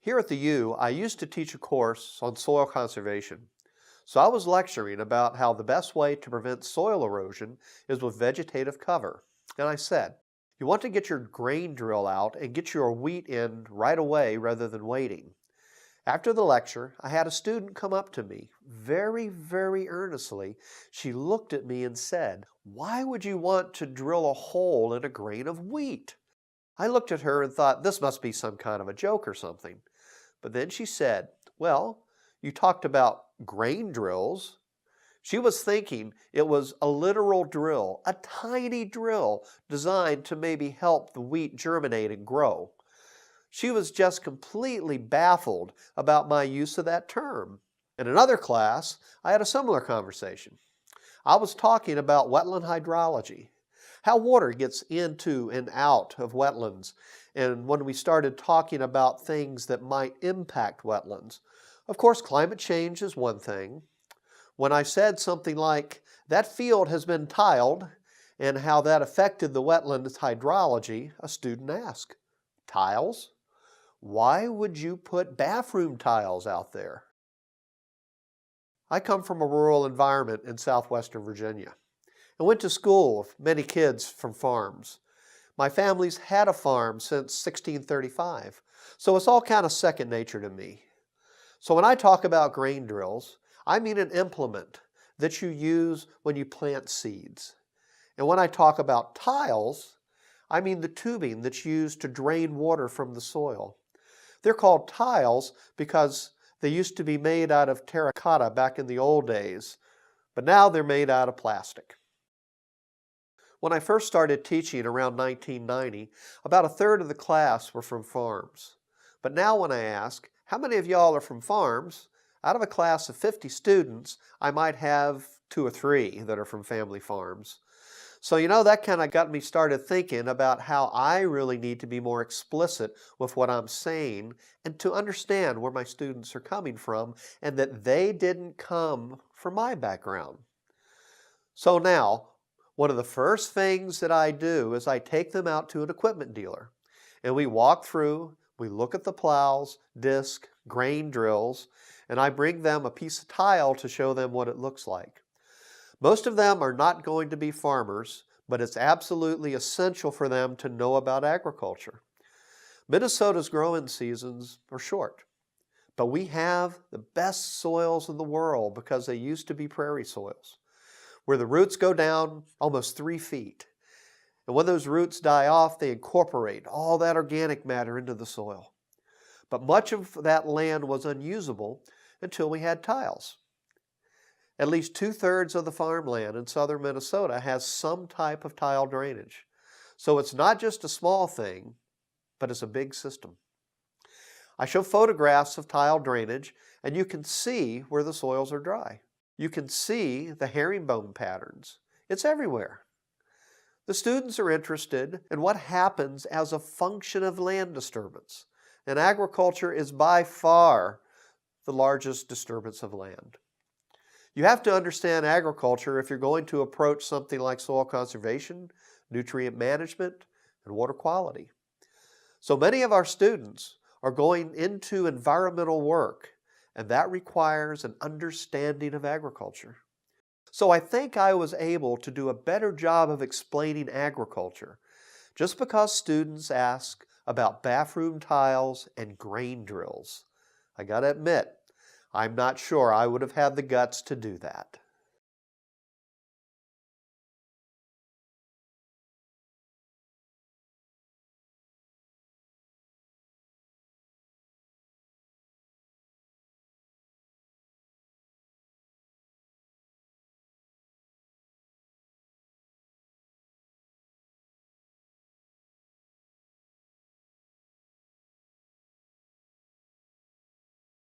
Here at the U, I used to teach a course on soil conservation. So I was lecturing about how the best way to prevent soil erosion is with vegetative cover. And I said, you want to get your grain drill out and get your wheat in right away rather than waiting. After the lecture, I had a student come up to me very earnestly. She looked at me and said, "Why would you want to drill a hole in a grain of wheat?" I looked at her and thought this must be some kind of a joke or something. But then she said, "Well, you talked about grain drills." She was thinking it was a literal drill, a tiny drill designed to maybe help the wheat germinate and grow. She was just completely baffled about my use of that term. In another class, I had a similar conversation. I was talking about wetland hydrology, how water gets into and out of wetlands, and when we started talking about things that might impact wetlands. Of course, climate change is one thing. When I said something like, "That field has been tiled," and how that affected the wetland's hydrology, a student asked, "Tiles? Why would you put bathroom tiles out there?" I come from a rural environment in southwestern Virginia. I went to school with many kids from farms. My family's had a farm since 1635, so it's all kind of second nature to me. So when I talk about grain drills, I mean an implement that you use when you plant seeds. And when I talk about tiles, I mean the tubing that's used to drain water from the soil. They're called tiles because they used to be made out of terracotta back in the old days, but now they're made out of plastic. When I first started teaching around 1990, about a third of the class were from farms. But now when I ask, how many of y'all are from farms? Out of a class of 50 students, I might have 2 or 3 that are from family farms. So that kind of got me started thinking about how I really need to be more explicit with what I'm saying and to understand where my students are coming from and that they didn't come from my background. So now, one of the first things that I do is I take them out to an equipment dealer and we walk through, we look at the plows, disc, grain drills, and I bring them a piece of tile to show them what it looks like. Most of them are not going to be farmers, but it's absolutely essential for them to know about agriculture. Minnesota's growing seasons are short, but we have the best soils in the world because they used to be prairie soils, where the roots go down almost 3 feet. And when those roots die off, they incorporate all that organic matter into the soil. But much of that land was unusable until we had tiles. At least 2/3 of the farmland in southern Minnesota has some type of tile drainage. So it's not just a small thing, but it's a big system. I show photographs of tile drainage, and you can see where the soils are dry. You can see the herringbone patterns. It's everywhere. The students are interested in what happens as a function of land disturbance, and agriculture is by far the largest disturbance of land. You have to understand agriculture if you're going to approach something like soil conservation, nutrient management, and water quality. So many of our students are going into environmental work, and that requires an understanding of agriculture. So I think I was able to do a better job of explaining agriculture just because students ask about bathroom tiles and grain drills. I gotta admit, I'm not sure I would have had the guts to do that.